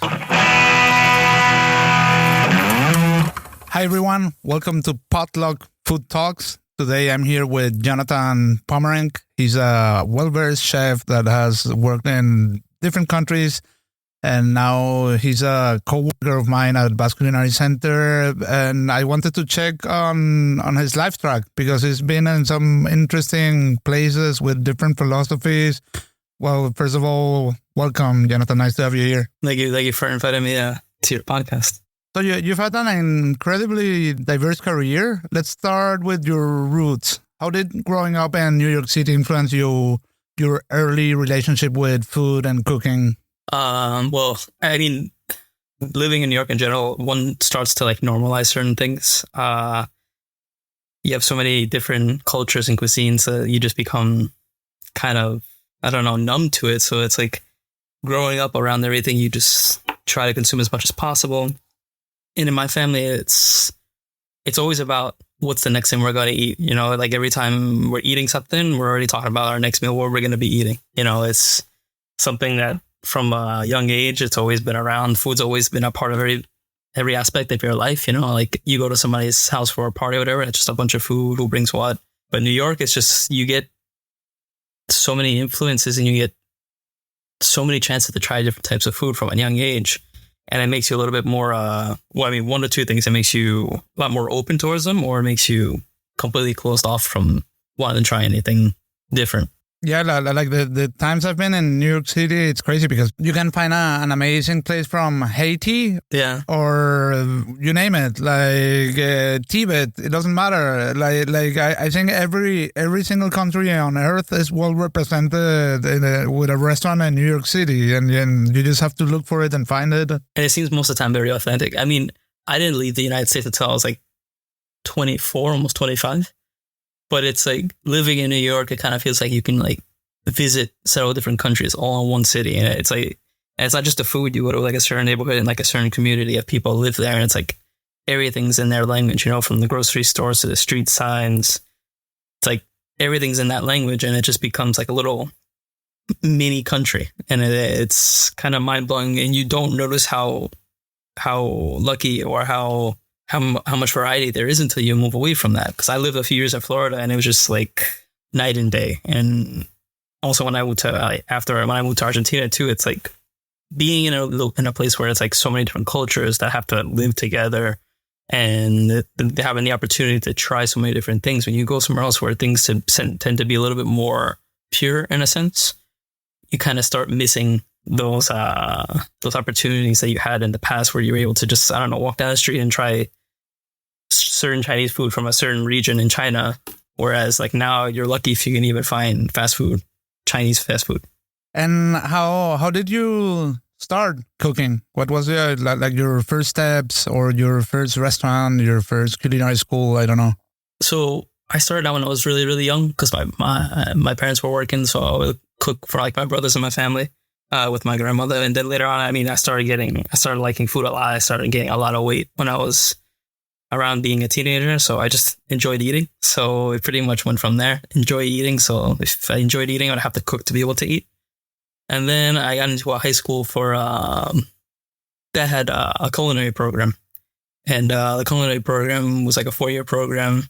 Hi, everyone. Welcome to Potluck Food Talks. Today, I'm here with Jonathan Pommerenk. He's a well-versed chef that has worked in different countries, and now he's a co-worker of mine at Basque Culinary Center. And I wanted to check on his life track because he's been in some interesting places with different philosophies. Well, first of all, welcome, Jonathan. Nice to have you here. Thank you for inviting me to your podcast. So you've had an incredibly diverse career. Let's start with your roots. How did growing up in New York City influence your early relationship with food and cooking? Well, I mean, living in New York in general, one starts to like normalize certain things. You have so many different cultures and cuisines that you just become kind of, I don't know, numb to it. So it's like growing up around everything, you just try to consume as much as possible. And in my family, it's always about what's the next thing we're going to eat. You know, like every time we're eating something, we're already talking about our next meal, what we're going to be eating. You know, it's something that from a young age, it's always been around. Food's always been a part of every aspect of your life. You know, like you go to somebody's house for a party or whatever, it's just a bunch of food, who brings what. But New York, it's just, you get so many influences and you get so many chances to try different types of food from a young age. And it makes you a little bit more, one or two things. It makes you a lot more open towards them, or it makes you completely closed off from wanting to try anything different. Yeah, like the times I've been in New York City, it's crazy because you can find an amazing place from Haiti, yeah, or you name it, like Tibet. It doesn't matter. Like I think every single country on earth is well represented with a restaurant in New York City, and you just have to look for it and find it. And it seems most of the time very authentic. I mean, I didn't leave the United States until I was like 24, almost 25. But it's like living in New York, it kind of feels like you can like visit several different countries all in one city. And it's like, and it's not just the food. You go to like a certain neighborhood and like a certain community of people live there. And it's like everything's in their language, you know, from the grocery stores to the street signs. It's like everything's in that language, and it just becomes like a little mini country. And it's kind of mind blowing. And you don't notice how lucky or how much variety there is until you move away from that. Because I lived a few years in Florida, and it was just like night and day. And also when I moved to Argentina too, it's like being in a place where it's like so many different cultures that have to live together, and having the opportunity to try so many different things. When you go somewhere else where things tend to be a little bit more pure in a sense, you kind of start missing those opportunities that you had in the past, where you were able to just, I don't know, walk down the street and try certain Chinese food from a certain region in China. Whereas like now you're lucky if you can even find Chinese fast food. And how did you start cooking? What was like your first steps, or your first restaurant, your first culinary school? I don't know. So I started out when I was really, really young, because my parents were working. So I would cook for like my brothers and my family with my grandmother. And then later on, I mean, I started liking food a lot. I started getting a lot of weight when I was around being a teenager. So I just enjoyed eating. So it pretty much went from there. Enjoy eating. So if I enjoyed eating, I would have to cook to be able to eat. And then I got into a high school that had a culinary program. And the culinary program was like a 4-year program.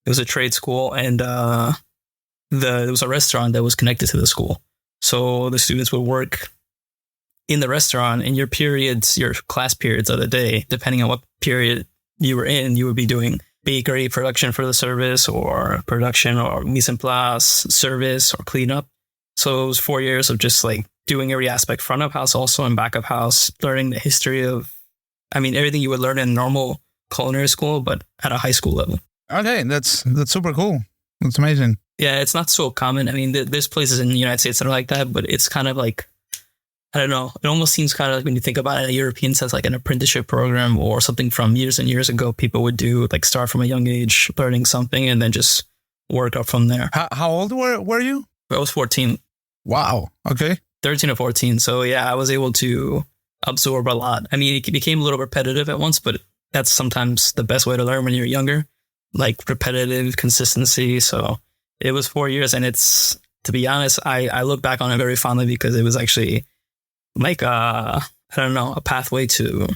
It was a trade school. And there was a restaurant that was connected to the school. So the students would work in the restaurant, and your class periods of the day, depending on what period you were in, you would be doing bakery production for the service, or production or mise en place service, or cleanup. So it was 4 years of just like doing every aspect, front of house also and back of house, learning the history of, I mean, everything you would learn in normal culinary school, but at a high school level. Okay, that's super cool. That's amazing. Yeah, it's not so common. I mean, there's places in the United States that are like that, but it's kind of like, I don't know. It almost seems kind of like when you think about it, a European sense, like an apprenticeship program or something from years and years ago, people would do, like start from a young age, learning something and then just work up from there. How old were you? I was 14. Wow. Okay. 13 or 14. So yeah, I was able to absorb a lot. I mean, it became a little repetitive at once, but that's sometimes the best way to learn when you're younger, like repetitive consistency. So it was 4 years, and it's, to be honest, I look back on it very fondly because it was actually like a I don't know, a pathway to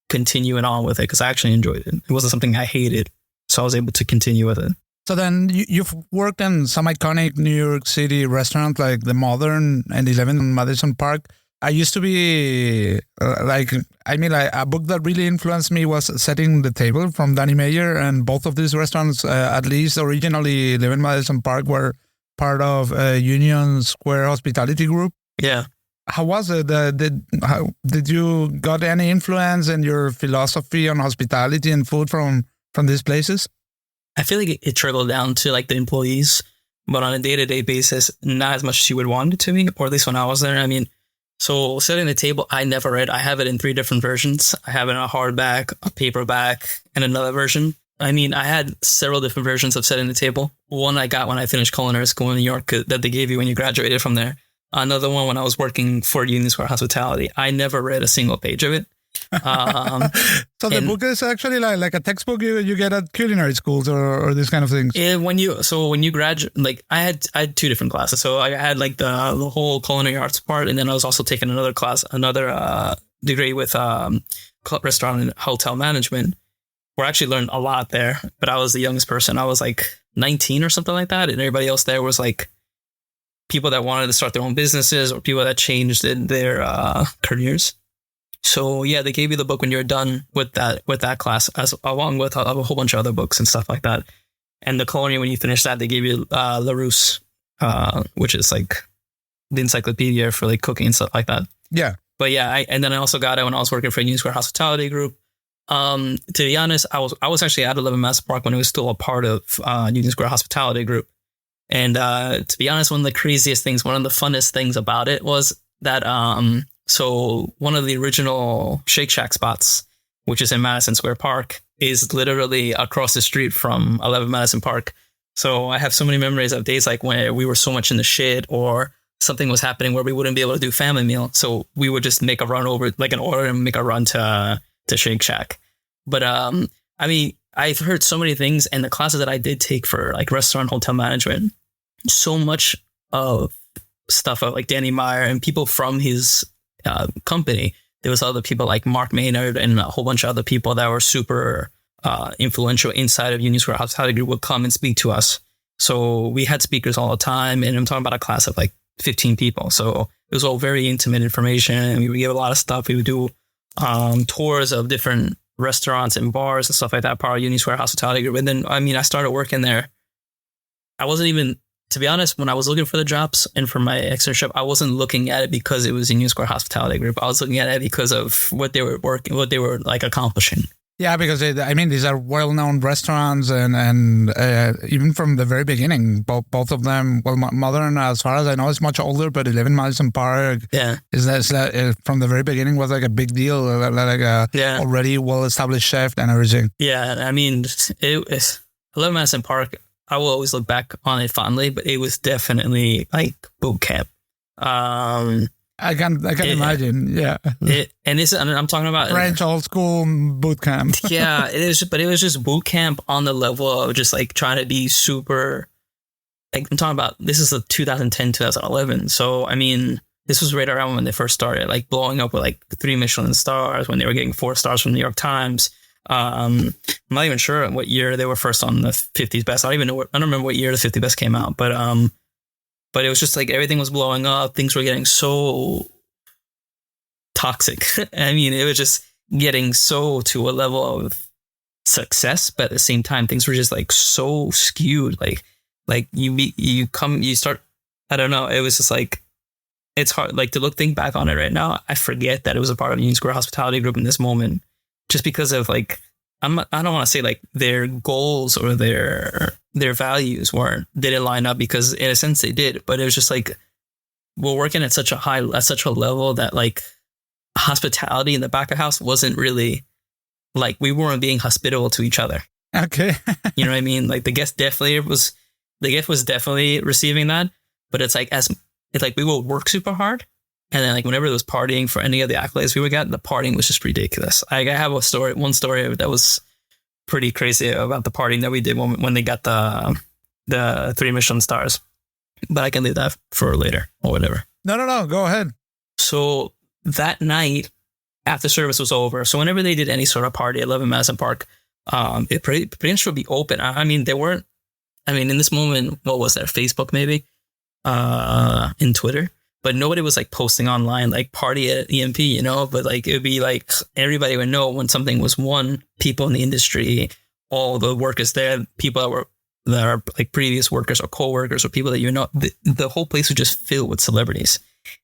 continue on with it because I actually enjoyed it. It wasn't something I hated, so I was able to continue with it. So then you've worked in some iconic New York City restaurants like the Modern and 11 Madison Park. I used to be a book that really influenced me was Setting the Table from Danny Meyer. And both of these restaurants, at least originally 11 Madison Park, were part of Union Square Hospitality Group. Yeah. How was it? Did you got any influence in your philosophy on hospitality and food from these places? I feel like it trickled down to like the employees, but on a day-to-day basis, not as much as you would want it to be, or at least when I was there. I mean, so Setting the Table, I never read. I have it in 3 different versions. I have it in a hardback, a paperback, and another version. I mean, I had several different versions of Setting the Table. One I got when I finished culinary school in New York that they gave you when you graduated from there. Another one when I was working for Union Square Hospitality. I never read a single page of it. So the book is actually like a textbook you get at culinary schools or these kind of things. When you graduate, like I had 2 different classes. So I had like the whole culinary arts part, and then I was also taking another degree with restaurant and hotel management, where I actually learned a lot there. But I was the youngest person. I was like 19 or something like that, and everybody else there was like people that wanted to start their own businesses or people that changed their careers. So yeah, they gave you the book when you're done with that class, along with a whole bunch of other books and stuff like that. And the culinary, when you finish that, they gave you Larousse, which is like the encyclopedia for like cooking and stuff like that. Yeah. But yeah, and then I also got it when I was working for Union Square Hospitality Group. To be honest, I was actually at 11 Madison Park when it was still a part of Union Square Hospitality Group. And to be honest, one of the craziest things, one of the funnest things about it was that so one of the original Shake Shack spots, which is in Madison Square Park, is literally across the street from 11 Madison Park. So I have so many memories of days like when we were so much in the shit or something was happening where we wouldn't be able to do family meal. So we would just make a run over, like an order and make a run to Shake Shack. But I mean, I've heard so many things, and the classes that I did take for like restaurant hotel management, so much of stuff of like Danny Meyer and people from his company. There was other people like Mark Maynard and a whole bunch of other people that were super influential inside of Union Square Hospitality Group would come and speak to us. So we had speakers all the time, and I'm talking about a class of like 15 people. So it was all very intimate information, and we would give a lot of stuff. We would do tours of different restaurants and bars and stuff like that, part of Union Square Hospitality Group. And then, I mean, I started working there. I wasn't even, to be honest, when I was looking for the jobs and for my externship, I wasn't looking at it because it was Union Square Hospitality Group. I was looking at it because of what they were like accomplishing. Yeah, because these are well-known restaurants, and even from the very beginning, both of them. Well, Modern, as far as I know, is much older, but 11 Madison Park, is that from the very beginning was like a big deal, like a already well-established chef and everything. Yeah, I mean, 11 Madison Park, I will always look back on it fondly, but it was definitely like boot camp. I can imagine, yeah. I'm talking about French old school boot camp. Yeah, it is, but it was just boot camp on the level of just like trying to be super. Like I'm talking about, this is 2010, 2011. So I mean, this was right around when they first started, like blowing up with like 3 Michelin stars, when they were getting 4 stars from the New York Times. I'm not even sure what year they were first on the 50 Best. I don't remember what year the 50 Best came out, but it was just like everything was blowing up. Things were getting so toxic. I mean, it was just getting so to a level of success, but at the same time, things were just like so skewed. Like you start. I don't know. It was just like, it's hard. Like to think back on it right now, I forget that it was a part of Union Square Hospitality Group in this moment, just because of like, I don't want to say like their goals or their values didn't line up, because in a sense they did, but it was just like we're working at such a level that like hospitality in the back of house wasn't really like, we weren't being hospitable to each other. Okay. You know what I mean? Like the guest was definitely receiving that, but it's like we will work super hard. And then like whenever there was partying for any of the accolades we would get, the partying was just ridiculous. I have one story that was pretty crazy about the partying that we did when they got the 3 Michelin stars. But I can leave that for later or whatever. No, go ahead. So that night, after service was over. So whenever they did any sort of party at 11 Madison Park, it pretty much would be open. I mean, they weren't, I mean, in this moment, what was there? Facebook maybe, in Twitter, but nobody was like posting online, like party at EMP, you know, but like, it would be like, everybody would know when something was won, people in the industry, all the workers there, people that are like previous workers or co-workers or people that you know, the whole place would just fill with celebrities,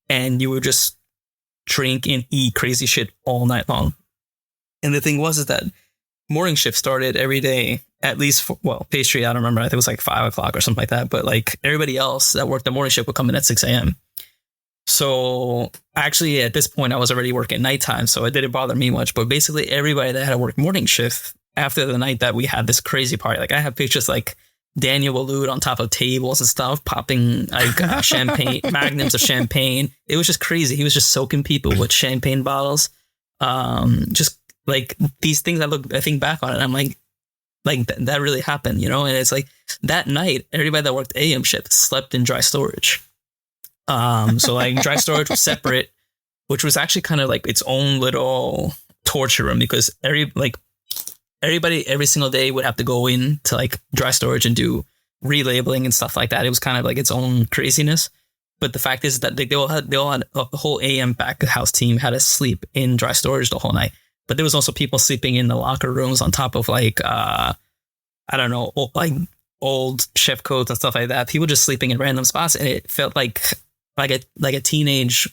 and you would just drink and eat crazy shit all night long. And the thing was is that morning shift started every day, at least pastry, I don't remember, I think it was like 5 o'clock or something like that, but like everybody else that worked the morning shift would come in at 6 a.m. So actually at this point I was already working nighttime, so it didn't bother me much. But basically everybody that had to work morning shift, after the night that we had this crazy party, like I have pictures like Daniel Boulud on top of tables and stuff, popping like champagne, magnums of champagne. It was just crazy. He was just soaking people with champagne bottles. Just like these things I think back on it, I'm like that really happened, you know? And it's like that night, everybody that worked AM shift slept in dry storage. So like dry storage was separate, which was actually kind of like its own little torture room, because everybody every single day would have to go in to like dry storage and do relabeling and stuff like that. It was kind of like its own craziness. But the fact is that they all had the whole AM back house team had to sleep in dry storage the whole night. But there was also people sleeping in the locker rooms on top of like, I don't know, old chef coats and stuff like that. People just sleeping in random spots. And it felt like a teenager,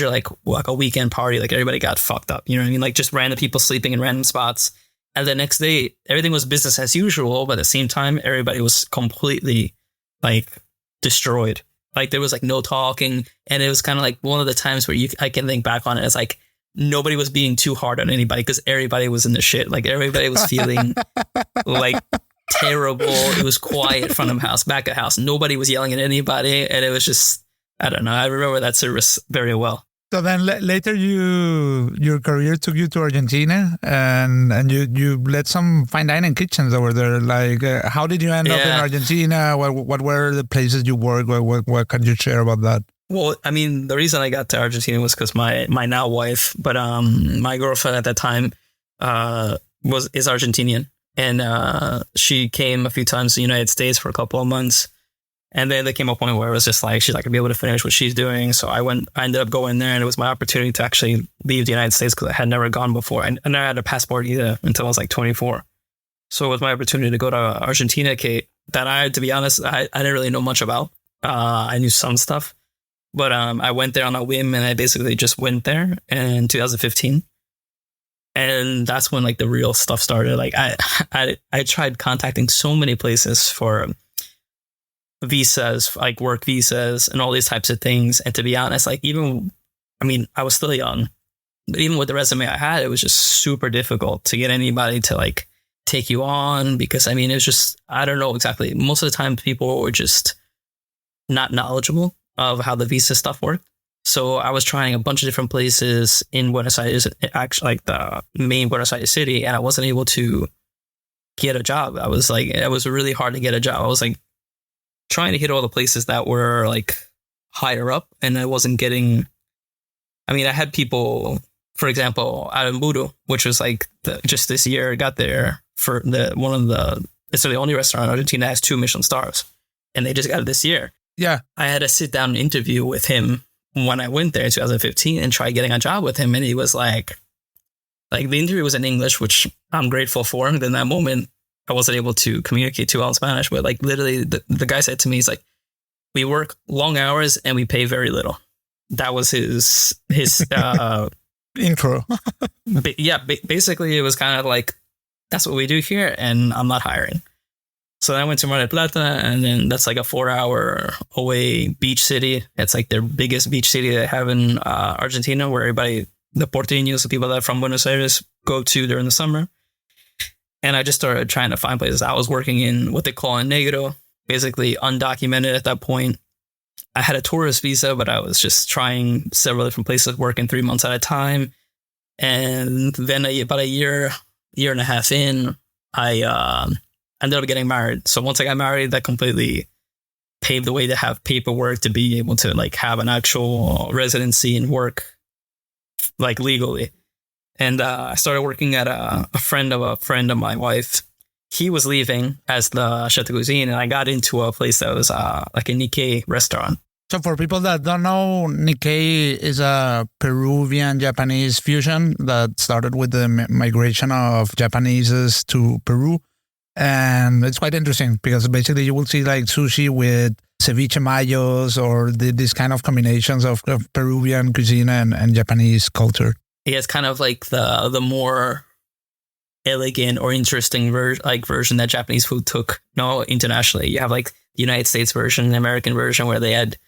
like a weekend party. Like everybody got fucked up. You know what I mean? Like just random people sleeping in random spots. And the next day, everything was business as usual. But at the same time, everybody was completely like destroyed. Like there was like no talking. And it was kind of like one of the times where I can think back on it as like, nobody was being too hard on anybody, because everybody was in the shit. Like everybody was feeling like terrible. It was quiet front of house, back of house. Nobody was yelling at anybody. And it was just, I don't know. I remember that service very well. So then later your career took you to Argentina, and you led some fine dining kitchens over there. Like, how did you end up in Argentina? What were the places you worked? What can you share about that? Well, I mean, the reason I got to Argentina was because my now wife, but my girlfriend at that time is Argentinian, and she came a few times to the United States for a couple of months. And then there came a point where it was just like, she's not gonna be able to finish what she's doing. So I ended up going there, and it was my opportunity to actually leave the United States, because I had never gone before. I never had a passport either until I was like 24. So it was my opportunity to go to Argentina, Kate, that to be honest, I didn't really know much about. I knew some stuff, but I went there on a whim, and I basically just went there in 2015. And that's when like the real stuff started. Like I tried contacting so many places for visas, like work visas and all these types of things. And to be honest, like I was still young, but even with the resume I had, it was just super difficult to get anybody to like take you on, because it was just, I don't know exactly. Most of the time people were just not knowledgeable of how the visa stuff worked. So I was trying a bunch of different places in Buenos Aires, actually like the main Buenos Aires city, and I wasn't able to get a job. It was really hard to get a job. I was like trying to hit all the places that were like higher up, and I wasn't getting, I had people, for example, out of Muro, which was like just this year, got there for it's the only restaurant in Argentina that has 2 Michelin stars, and they just got it this year. Yeah. I had a sit down interview with him when I went there in 2015 and try getting a job with him. And he was like the interview was in English, which I'm grateful for. And in that moment, I wasn't able to communicate too well in Spanish, but like literally the guy said to me, he's like, we work long hours and we pay very little. That was his intro. Basically it was kind of like, that's what we do here, and I'm not hiring. So I went to Mar del Plata, and then that's like a 4-hour away beach city. It's like their biggest beach city they have in Argentina, where everybody, the porteños, the people that are from Buenos Aires, go to during the summer. And I just started trying to find places. I was working in what they call in negro, basically undocumented at that point. I had a tourist visa, but I was just trying several different places, working 3 months at a time. And then about a year and a half in, I ended up getting married. So once I got married, that completely paved the way to have paperwork to be able to like have an actual residency and work like legally. And I started working at a friend of my wife. He was leaving as the chef de cuisine, and I got into a place that was like a Nikkei restaurant. So for people that don't know, Nikkei is a Peruvian-Japanese fusion that started with the migration of Japanese to Peru. And it's quite interesting because basically you will see like sushi with ceviche mayos or these kind of combinations of Peruvian cuisine and Japanese culture. Yeah, it's kind of like the more elegant or interesting version that Japanese food took internationally. You have like the United States version, the American version where they had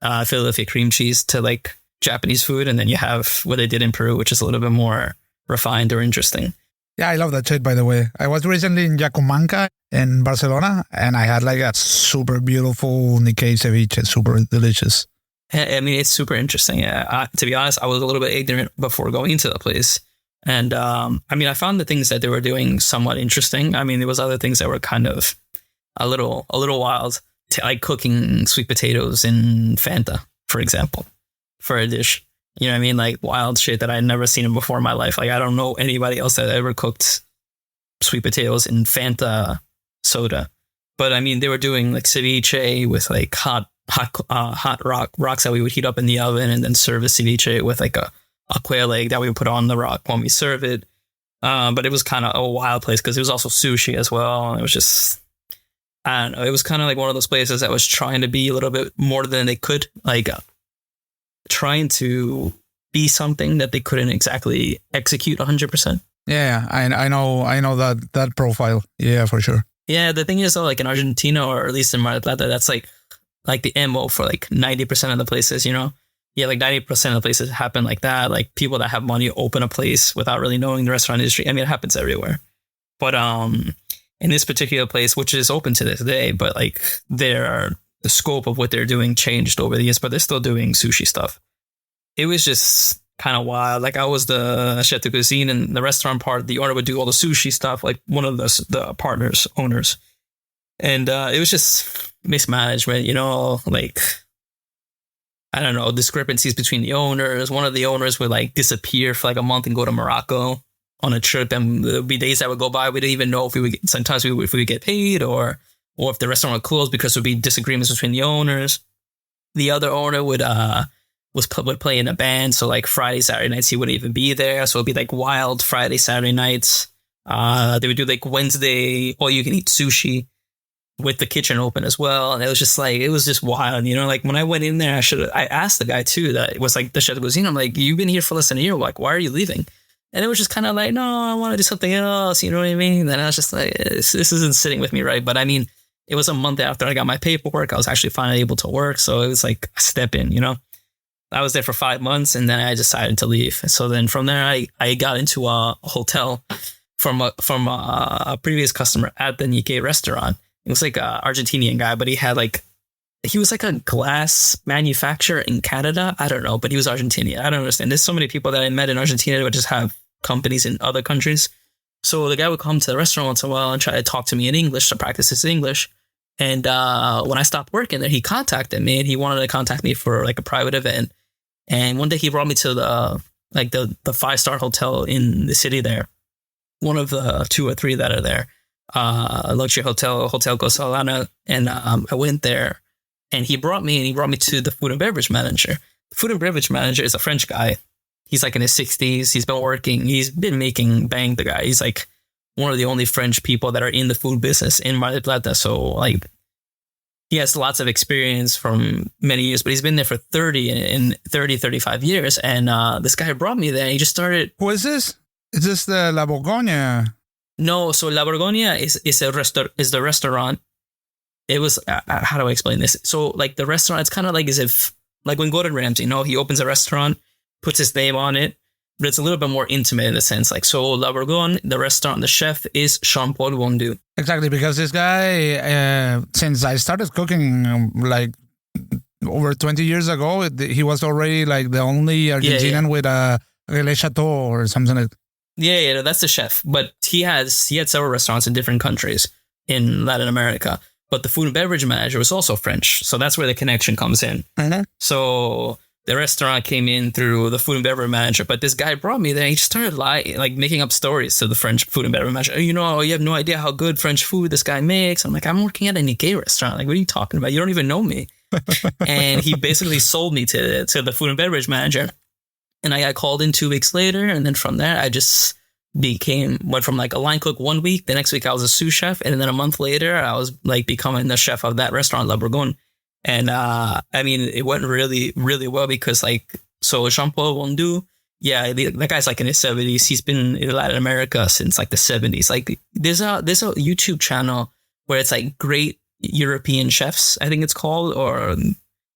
Philadelphia cream cheese to like Japanese food. And then you have what they did in Peru, which is a little bit more refined or interesting. Yeah, I love that shit, by the way. I was recently in Yacumanca in Barcelona, and I had like a super beautiful Nikkei ceviche, super delicious. I mean, it's super interesting. Yeah, to be honest, I was a little bit ignorant before going into the place. And I mean, I found the things that they were doing somewhat interesting. I mean, there was other things that were kind of a little wild, like cooking sweet potatoes in Fanta, for example, for a dish. You know what I mean? Like wild shit that I'd never seen before in my life. Like I don't know anybody else that ever cooked sweet potatoes in Fanta soda. But I mean, they were doing like ceviche with like hot rocks that we would heat up in the oven and then serve the ceviche with like a quail egg that we would put on the rock when we serve it. But it was kind of a wild place because it was also sushi as well. And it was just, I don't know. It was kind of like one of those places that was trying to be a little bit more than they could, like trying to be something that they couldn't exactly execute 100%. Yeah, I know that profile. Yeah, for sure. Yeah, the thing is though, like in Argentina or at least in Mar del Plata, that's like the MO for like 90% of the places, you know? Yeah, like 90% of the places happen like that. Like people that have money open a place without really knowing the restaurant industry. I mean, it happens everywhere. But in this particular place, which is open to this day, but like the scope of what they're doing changed over the years, but they're still doing sushi stuff. It was just kind of wild. Like I was the chef de cuisine, and the restaurant part, the owner would do all the sushi stuff, like one of the owners. And it was just mismanagement, you know, like, I don't know, discrepancies between the owners. One of the owners would like disappear for like a month and go to Morocco on a trip. And there would be days that would go by. We didn't even know if we would get paid or if the restaurant would close because there would be disagreements between the owners. The other owner would play in a band. So like Friday, Saturday nights, he wouldn't even be there. So it'd be like wild Friday, Saturday nights. They would do like Wednesday, all you can eat sushi with the kitchen open as well. And it was just wild, you know, like when I went in there, I asked the guy too, that was like the chef de cuisine. I'm like, you've been here for less than a year. Like, why are you leaving? And it was just kind of like, no, I want to do something else. You know what I mean? Then I was just like, this isn't sitting with me. Right. But I mean, it was a month after I got my paperwork. I was actually finally able to work. So it was like a step in, you know. I was there for 5 months and then I decided to leave. So then from there, I got into a hotel from a previous customer at the Nikkei restaurant. It was like an Argentinian guy, but he was like a glass manufacturer in Canada. I don't know, but he was Argentinian. I don't understand. There's so many people that I met in Argentina that would just have companies in other countries. So the guy would come to the restaurant once in a while and try to talk to me in English to practice his English. And when I stopped working there, he contacted me and he wanted to contact me for like a private event. And one day he brought me to the 5-star hotel in the city there. One of the 2 or 3 that are there. Luxury Hotel Cosalana. And I went there and he brought me to the food and beverage manager. The food and beverage manager is a French guy. He's like in his 60s. He's been making bank, the guy. He's like one of the only French people that are in the food business in Mar del Plata. So like he has lots of experience from many years, but he's been there for 35 years. And this guy brought me there and he just started. Who is this? Is this the La Borgoña? No, so La Borgoña is the restaurant. It was, how do I explain this? So like the restaurant, it's kind of like as if, like when Gordon Ramsay, you know, he opens a restaurant, puts his name on it, but it's a little bit more intimate in a sense. Like, so La Borgoña, the restaurant, the chef is Jean-Paul Bondu. Exactly, because this guy, since I started cooking like over 20 years ago, he was already like the only Argentinian with a Relais Chateau or something like that. Yeah, that's the chef. But he had several restaurants in different countries in Latin America. But the food and beverage manager was also French. So that's where the connection comes in. Mm-hmm. So the restaurant came in through the food and beverage manager, but this guy brought me there. And he just started making up stories to the French food and beverage manager. You know, you have no idea how good French food this guy makes. I'm like, I'm working at a Nikkei restaurant. Like, what are you talking about? You don't even know me. And he basically sold me to the food and beverage manager. And I got called in 2 weeks later. And then from there, I just went from like a line cook 1 week. The next week I was a sous chef. And then a month later, I was like becoming the chef of that restaurant, La Bourgogne. And I mean, it went really, really well because so Jean-Paul Wondu, that guy's like in his 70s. He's been in Latin America since like the 70s. Like there's a YouTube channel where it's like great European chefs, I think it's called, or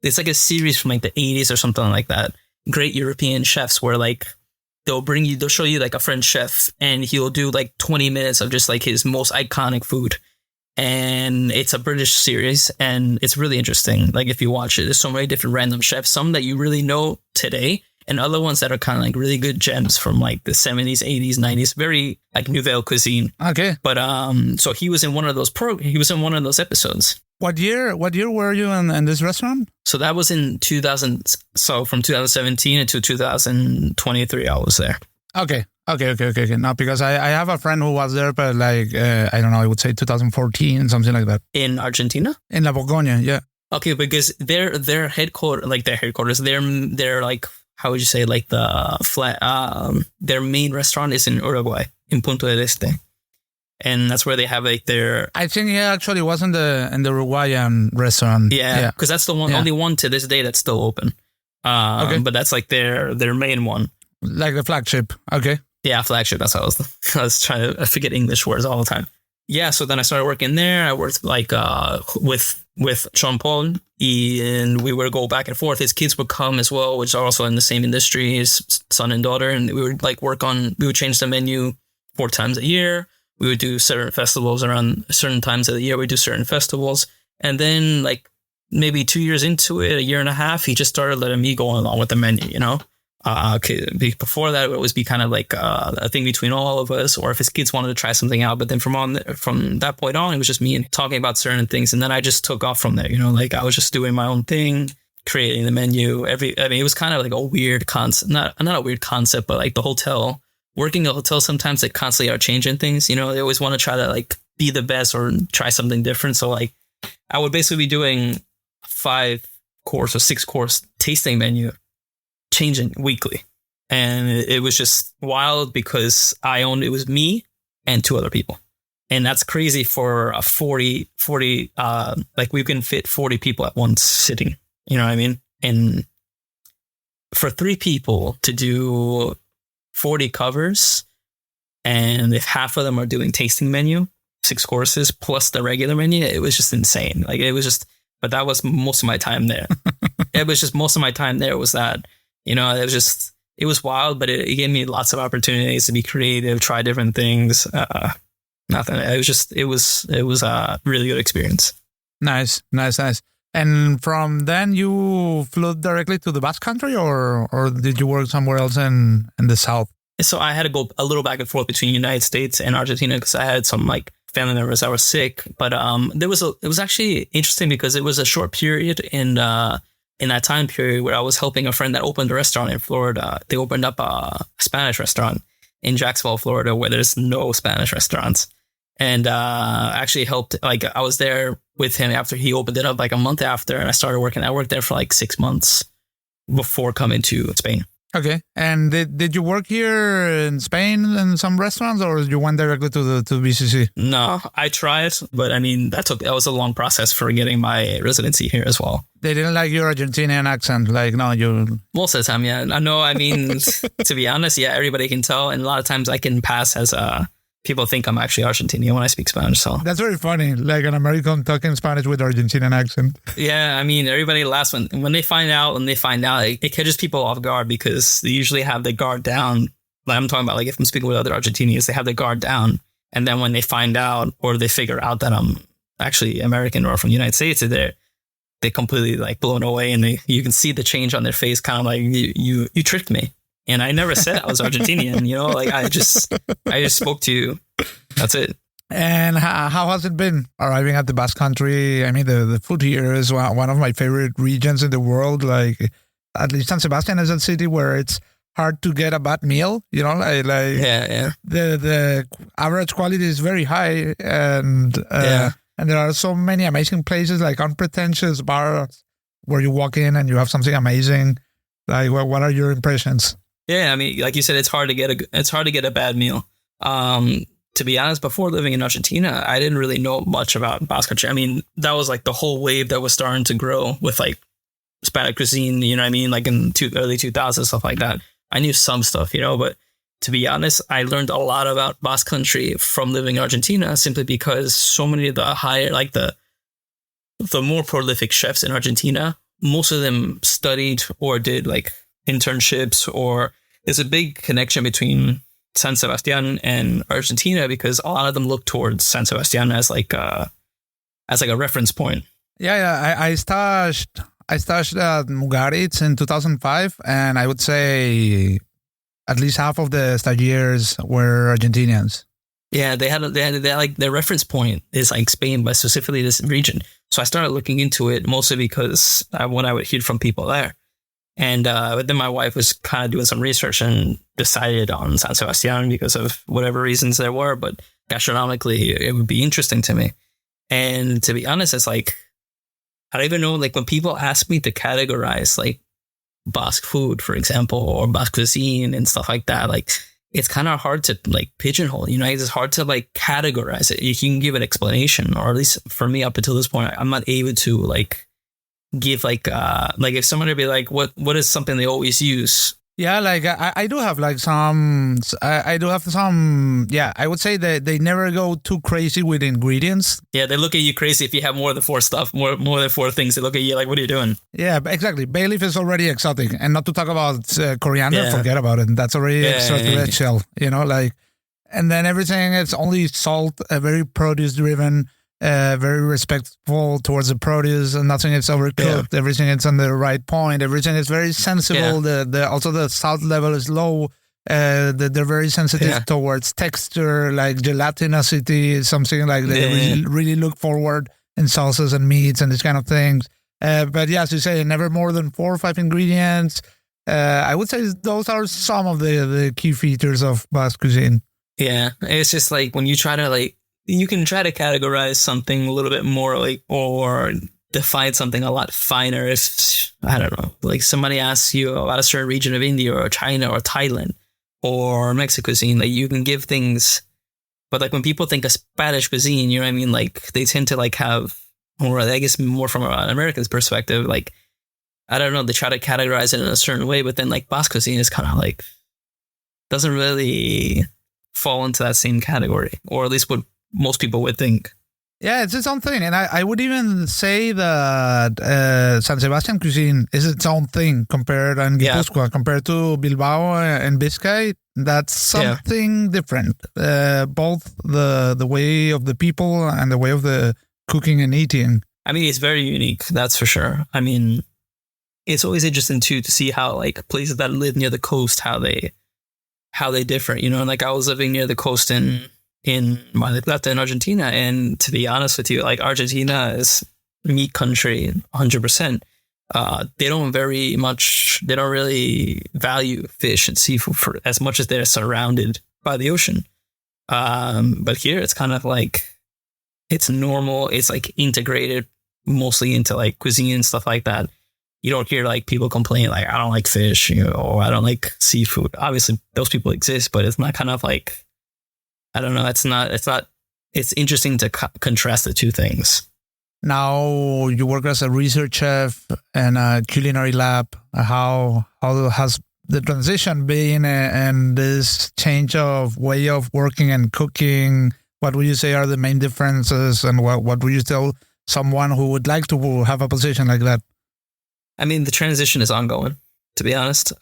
it's like a series from like the 80s or something like that. Great European chefs where like they'll show you like a French chef and he'll do like 20 minutes of just like his most iconic food. And it's a British series and it's really interesting. Like if you watch it, there's so many different random chefs, some that you really know today and other ones that are kind of like really good gems from like the 70s, 80s, 90s, very like nouvelle cuisine. Okay. But so he was in one of those episodes. What year were you in this restaurant? So that was in 2000. So from 2017 into 2023, I was there. Okay. No, because I have a friend who was there, but like, I don't know, I would say 2014, something like that. In Argentina? In La Bourgogne, yeah. Okay, because their headquarters, they're like, how would you say, like their main restaurant is in Uruguay, in Punta del Este. And that's where they have like their... I think he actually was in the Uruguayan restaurant. Yeah, because that's the only one to this day that's still open. Okay. But that's like their main one. Like the flagship, okay. Yeah, flagship. That's how I was trying to forget English words all the time. Yeah, so then I started working there. I worked like with Jean-Paul, and we would go back and forth. His kids would come as well, which are also in the same industry, his son and daughter. And we would like we would change the menu 4 times a year. We would do certain festivals around certain times of the year. We do certain festivals. And then like maybe 2 years into it, a year and a half, he just started letting me go along with the menu, you know? Before that, it would always be kind of like a thing between all of us, or if his kids wanted to try something out. But then from that point on, it was just me and talking about certain things. And then I just took off from there, you know, like I was just doing my own thing, creating the menu. It was kind of like a weird concept, not a weird concept, but like the hotel, working a hotel, sometimes they constantly are changing things. You know, they always want to try to like be the best or try something different. So like I would basically be doing 5-course or 6-course tasting menu, changing weekly. And it was just wild because it was me and 2 other people. And that's crazy for a 40, like we can fit 40 people at one sitting, you know what I mean? And for 3 people to do 40 covers, and if half of them are doing tasting menu, 6 courses plus the regular menu, it was just insane. Like it was just, but that was most of my time there. Most of my time there was that. You know, it was wild, but it gave me lots of opportunities to be creative, try different things. Nothing. It was a really good experience. Nice. And from then you flew directly to the Basque Country, or did you work somewhere else in the South? So I had to go a little back and forth between the United States and Argentina because I had some like family members that were sick. But it was actually interesting because it was a short period in that time period where I was helping a friend that opened a restaurant in Florida. They opened up a Spanish restaurant in Jacksonville, Florida, where there's no Spanish restaurants. And actually helped, like I was there with him after he opened it up like a month after, and I started working. I worked there for like 6 months before coming to Spain. Okay. And did you work here in Spain in some restaurants, or you went directly to BCC? No, I tried, but I mean, that was a long process for getting my residency here as well. They didn't like your Argentinian accent. Like, no, you... Most of the time, yeah. No, I mean, to be honest, yeah, everybody can tell. And a lot of times I can pass as people think I'm actually Argentinian when I speak Spanish. So that's very funny. Like an American talking Spanish with Argentinian accent. Yeah, I mean, everybody laughs when they find out. It catches people off guard because they usually have their guard down. Like I'm talking about, like if I'm speaking with other Argentinians, they have their guard down, and then when they find out or they figure out that I'm actually American or from the United States, they completely like blown away, and you can see the change on their face, kind of like you tricked me. And I never said I was Argentinian, you know, like I just spoke to you. That's it. And how has it been arriving at the Basque Country? I mean, the food here is one of my favorite regions in the world. Like at least San Sebastian is a city where it's hard to get a bad meal. Yeah. The average quality is very high, and there are so many amazing places, like unpretentious bars where you walk in and you have something amazing. Like, what are your impressions? Yeah, I mean, like you said, it's hard to get a bad meal. To be honest, before living in Argentina, I didn't really know much about Basque Country. I mean, that was like the whole wave that was starting to grow with like Hispanic cuisine, you know what I mean? Like in early 2000s, stuff like that. I knew some stuff, but to be honest, I learned a lot about Basque Country from living in Argentina simply because so many of the higher, like the more prolific chefs in Argentina, most of them studied or did like internships, or there's a big connection between San Sebastian and Argentina because a lot of them look towards San Sebastian as like a reference point. Yeah. I stashed at Mugaritz in 2005, and I would say at least half of the stagiaires were Argentinians. Yeah, they had like their reference point is like Spain, but specifically this region. So I started looking into it mostly because what I would hear from people there. And but then my wife was kind of doing some research and decided on San Sebastian because of whatever reasons there were. But gastronomically, it would be interesting to me. And to be honest, it's like, I don't even know, like when people ask me to categorize like Basque food, for example, or Basque cuisine and stuff like that, like it's kind of hard to like pigeonhole, it's hard to like categorize it. You can give an explanation, or at least for me up until this point, I'm not able to like give like if somebody would be like, what is something they always use? Yeah, like I do have like some, I would say that they never go too crazy with ingredients. Yeah, they look at you crazy if you have more than four things. They look at you like, what are you doing? Yeah, exactly. Bay leaf is already exotic, and not to talk about coriander, forget about it. That's already extraterrestrial, and then everything is only salt, very produce driven. Very respectful towards the produce, and nothing is overcooked. Yeah. Everything is on the right point. Everything is very sensible. Yeah. Also the salt level is low. They're very sensitive towards texture, like gelatinosity, something like they really look forward in sauces and meats and these kind of things. But as you say, never more than 4 or 5 ingredients. I would say those are some of the key features of Basque cuisine. Yeah, it's just like when you try to like, you can try to categorize something a little bit more like, or define something a lot finer. If, I don't know, like somebody asks you about a certain region of India or China or Thailand or Mexican cuisine, like you can give things, but like when people think of Spanish cuisine, you know what I mean? Like they tend to like have, or I guess more from an American's perspective, like, I don't know, they try to categorize it in a certain way, but then like Basque cuisine is kind of like, doesn't really fall into that same category, or at least what most people would think. Yeah, it's its own thing. And I would even say that San Sebastian cuisine is its own thing compared to Bilbao and Biscay. That's something different. Both the way of the people and the way of the cooking and eating. I mean, it's very unique, that's for sure. I mean, it's always interesting too to see how like places that live near the coast, how they differ. Like I was living near the coast in Argentina, and to be honest with you, like Argentina is meat country 100%. They don't really value fish and seafood for as much as they're surrounded by the ocean. But here it's kind of like, it's normal. It's like integrated mostly into like cuisine and stuff like that. You don't hear like people complain like, I don't like fish, or I don't like seafood. Obviously those people exist, but it's not kind of like, I don't know. It's interesting to contrast the two things. Now you work as a research chef and a culinary lab. How has the transition been, and this change of way of working and cooking? What would you say are the main differences, and what would you tell someone who would like to have a position like that? I mean, the transition is ongoing, to be honest.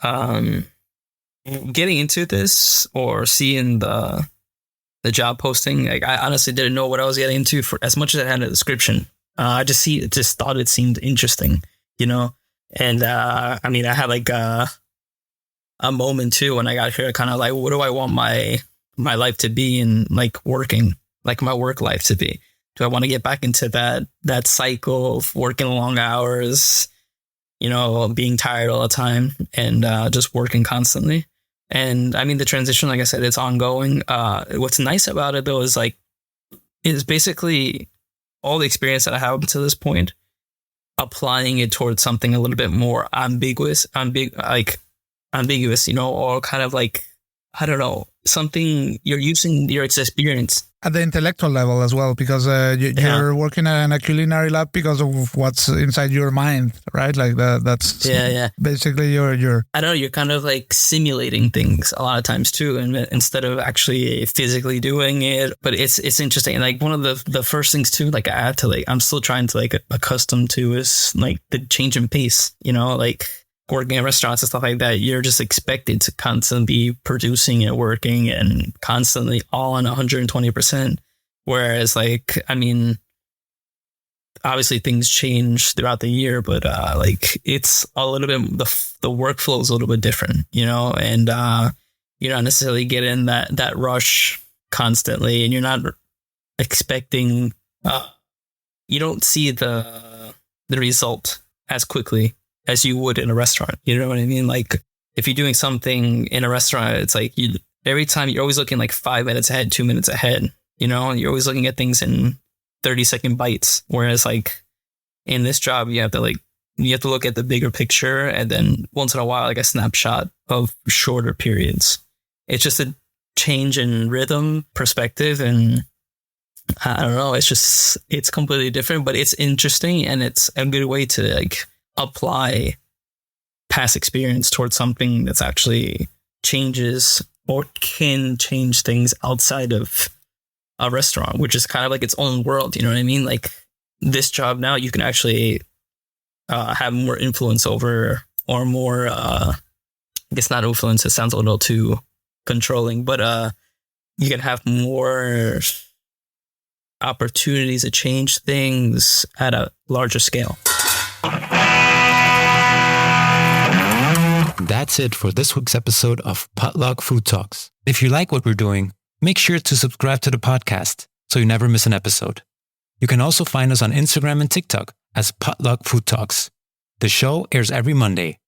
Getting into this or seeing the job posting, like I honestly didn't know what I was getting into for as much as I had a description. I just thought it seemed interesting, And I mean, I had like a moment too when I got here, kind of like, what do I want my life to be in, like working, like my work life to be? Do I want to get back into that cycle of working long hours, being tired all the time and just working constantly. And I mean, the transition, like I said, it's ongoing. What's nice about it, though, is basically all the experience that I have up to this point, applying it towards something a little bit more ambiguous, or kind of like, I don't know, something you're using your experience. At the intellectual level as well, because you're working in a culinary lab because of what's inside your mind, right? Like that's basically your. I don't know. You're kind of like simulating things a lot of times too, and instead of actually physically doing it. But it's interesting. Like one of the first things too, like I had to I'm still trying to accustom to is like the change in pace. Like working in restaurants and stuff like that, you're just expected to constantly be producing and working and constantly all on 120%. Whereas obviously things change throughout the year, but it's a little bit, the workflow is a little bit different, and you're not necessarily getting that rush constantly, and you're not expecting, you don't see the result as quickly as you would in a restaurant. You know what I mean? Like if you're doing something in a restaurant, it's like every time you're always looking like 5 minutes ahead, 2 minutes ahead, you're always looking at things in 30-second bites. Whereas like in this job, you have to look at the bigger picture, and then once in a while, like a snapshot of shorter periods. It's just a change in rhythm, perspective, and I don't know. It's completely different, but it's interesting, and it's a good way to apply past experience towards something that's actually changes or can change things outside of a restaurant, which is kind of like its own world. You know what I mean? Like this job now, you can actually have more influence over, or more, I guess not influence, it sounds a little too controlling, but you can have more opportunities to change things at a larger scale. That's it for this week's episode of Potluck Food Talks. If you like what we're doing, make sure to subscribe to the podcast so you never miss an episode. You can also find us on Instagram and TikTok as Potluck Food Talks. The show airs every Monday.